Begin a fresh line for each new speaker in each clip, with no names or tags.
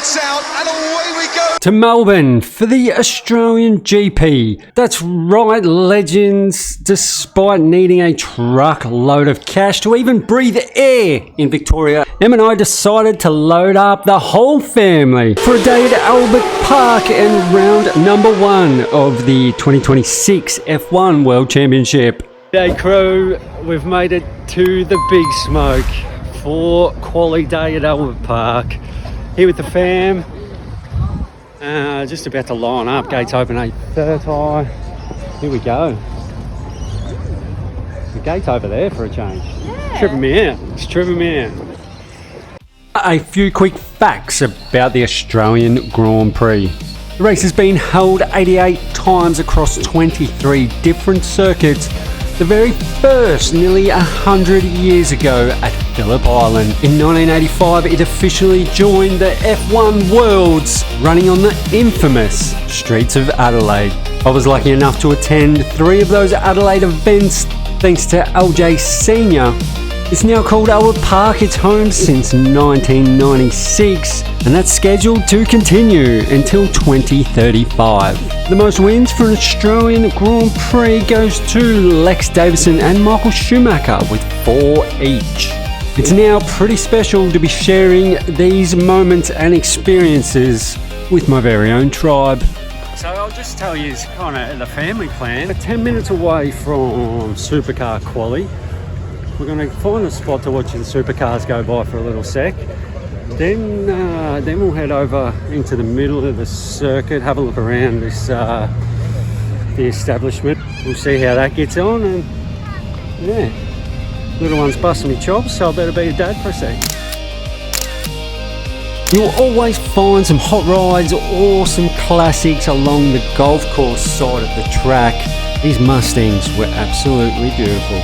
lights out, and away we go.
To Melbourne for the Australian GP. That's right, legends. Despite needing a truckload of cash to even breathe air in Victoria, Em and I decided to load up the whole family for a day at Albert Park and round number 1 of the 2026 F1 World Championship. Hey crew, we've made it to the big smoke for quali day at Albert Park. Here with the fam. Just about to line up. Gates open 8:30. Here we go. The gate's over there for a change. Yeah. Tripping me out. It's tripping me out. A few quick facts about the Australian Grand Prix. The race has been held 88 times across 23 different circuits. The very first nearly 100 years ago at Phillip Island. In 1985 it officially joined the F1 Worlds, running on the infamous streets of Adelaide. I was lucky enough to attend 3 of those Adelaide events thanks to LJ Senior. It's now called Albert Park. It's home since 1996 and that's scheduled to continue until 2035. The most wins for an Australian Grand Prix goes to Lex Davison and Michael Schumacher with 4 each. It's now pretty special to be sharing these moments and experiences with my very own tribe. So I'll just tell you, it's kind of the family plan. We're 10 minutes away from Supercar Quali. We're going to find a spot to watch the supercars go by for a little sec. Then we'll head over into the middle of the circuit, have a look around this the establishment. We'll see how that gets on, and yeah, little one's busting me chops, so I better be a dad for a sec. You'll always find some hot rides or some classics along the golf course side of the track. These Mustangs were absolutely beautiful.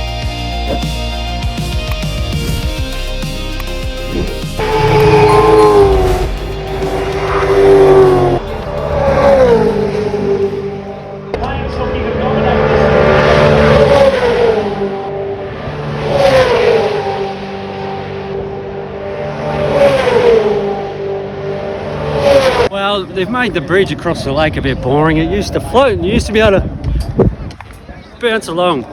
Well, they've made the bridge across the lake a bit boring. It used to float and you used to be able to bounce along.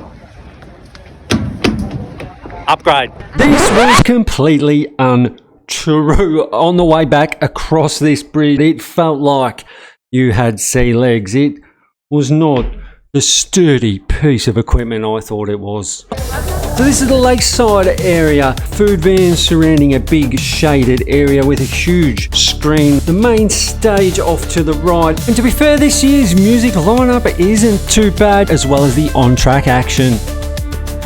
Upgrade. This was completely untrue. On the way back across this bridge, it felt like you had sea legs. It was not the sturdy piece of equipment I thought it was. So this is the lakeside area, food vans surrounding a big shaded area with a huge screen. The main stage off to the right. And to be fair, this year's music lineup isn't too bad, as well as the on-track action.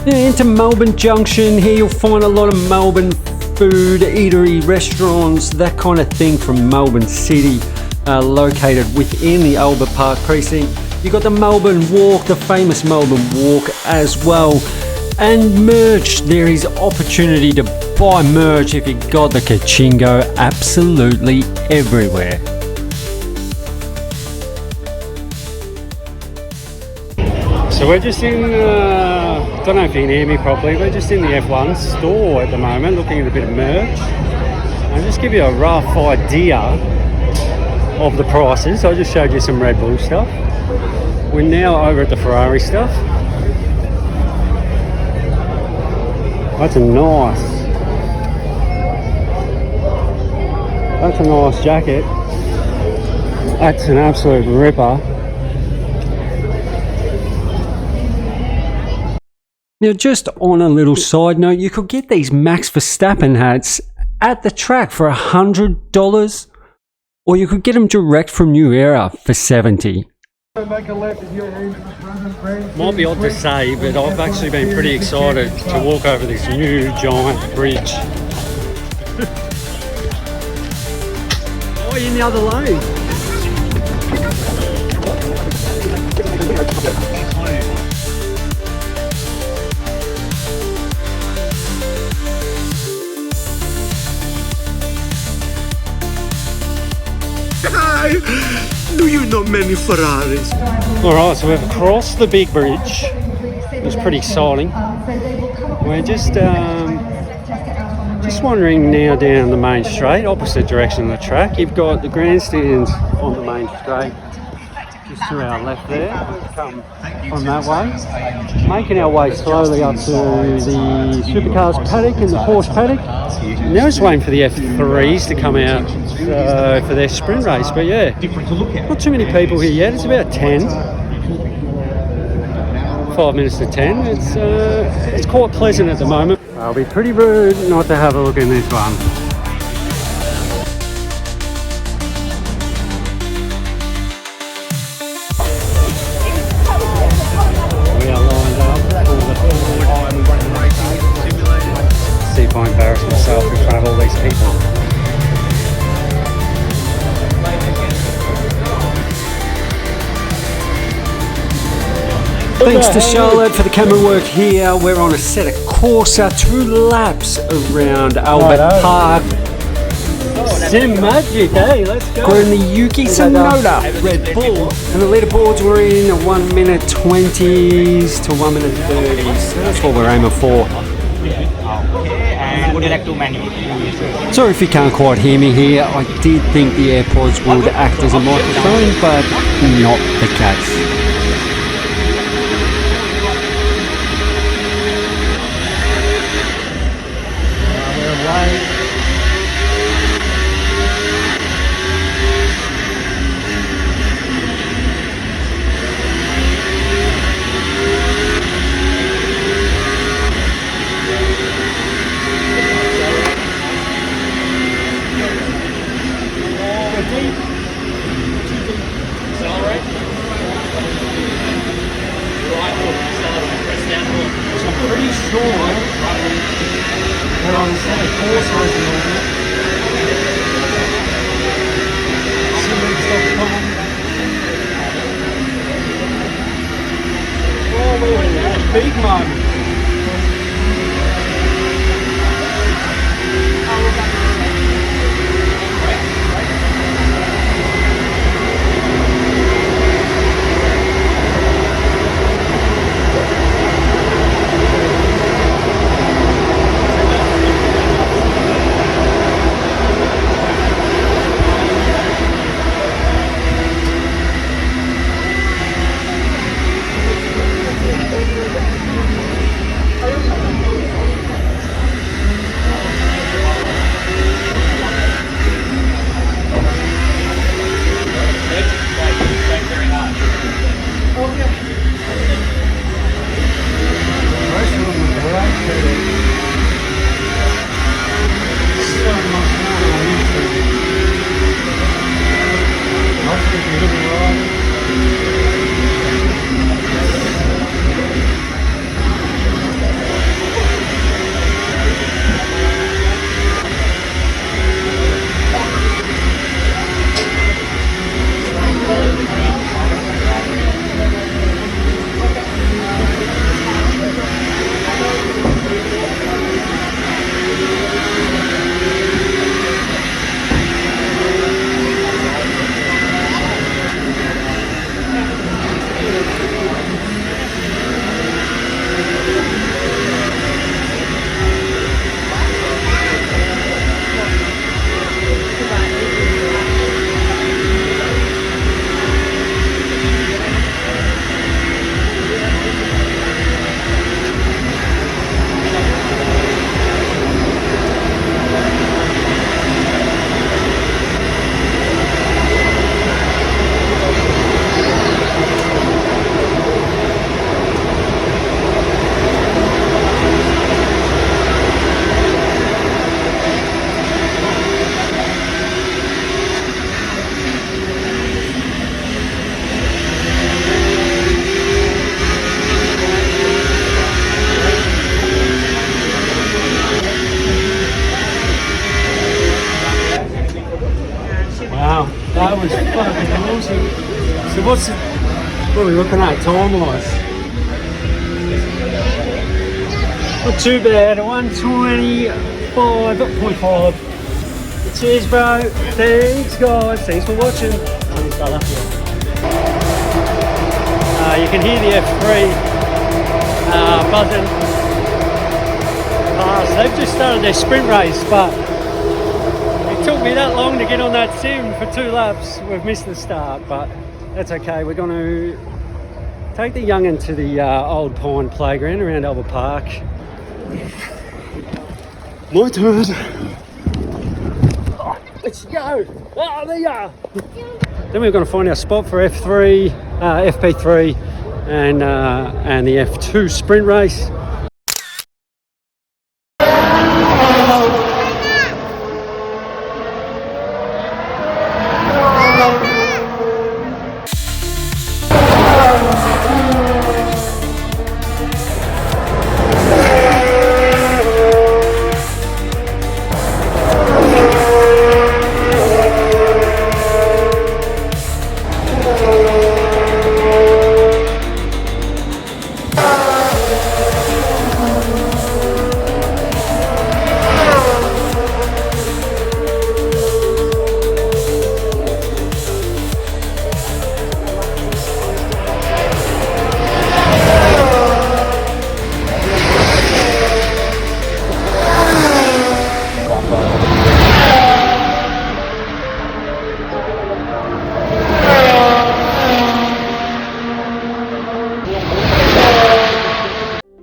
Into Melbourne Junction, here you'll find a lot of Melbourne food, eatery, restaurants, that kind of thing from Melbourne City, located within the Albert Park precinct. You've got the Melbourne Walk, the famous Melbourne Walk as well. And merch, there is opportunity to buy merch if you got the Kachingo absolutely everywhere. So we're just in, don't know if you can hear me properly, we're just in the F1 store at the moment looking at a bit of merch. I'll just give you a rough idea of the prices. I just showed you some Red Bull stuff. We're now over at the Ferrari stuff. That's a nice jacket. That's an absolute ripper. Now, just on a little side note, you could get these Max Verstappen hats at the track for $100, or you could get them direct from New Era for $70. Might be odd to say, but I've actually been pretty excited to walk over this new giant bridge. Oh, you're in the other lane.
Do you know many Ferraris?
Alright, so we've crossed the big bridge. It was pretty exciting. We're just just wandering now down the main straight, opposite direction of the track. You've got the grandstands on the main straight, just to our left there. We've come from that way, making our way slowly up to the supercars paddock and the Porsche paddock. Now just waiting for the F3s to come out for their sprint race. But yeah, not too many people here yet. It's about 10. 5 minutes to 10. It's quite pleasant at the moment. I'll be pretty rude not to have a look in this one. We are lined up for the forward. See if I embarrass myself in front of all these people. Thanks to Charlotte for the camera work here. We're on a set of Corsa, 2 laps around Albert Park. Sim magic, hey, let's go. We're in the Yuki Tsunoda Red Bull. And the leaderboards were in 1 minute 20s to 1 minute 30s. So that's what we're aiming for.
And would you like to manual?
Sorry if you can't quite hear me here. I did think the AirPods would act as a microphone, but not the case. Big moment. That was fucking awesome. So what are we looking at time-wise? Not too bad, 125.5. Cheers bro, thanks guys, thanks for watching. You can hear the F3 buzzing So they've just started their sprint race, but it took me that long to get on that sim for 2 laps. We've missed the start, but that's okay. We're going to take the young'un to the Old Pine playground around Albert Park. My turn. Let's go. Oh, there you are. Then we're going to find our spot for F3, FP3 and the F2 sprint race.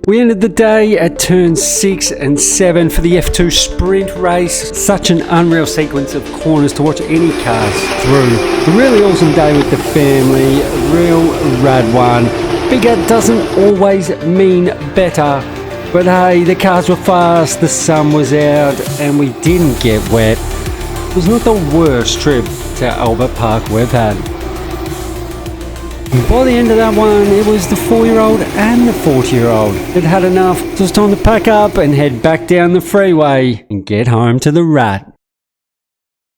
We ended the day at turns 6 and 7 for the F2 sprint race. Such an unreal sequence of corners to watch any cars through. A really awesome day with the family, a real rad one. Bigger doesn't always mean better, but hey, the cars were fast, the sun was out, and we didn't get wet. It was not the worst trip to Albert Park we've had. And by the end of that one, it was the 4-year-old and the 40-year-old that had enough. So it's time to pack up and head back down the freeway and get home to the rat.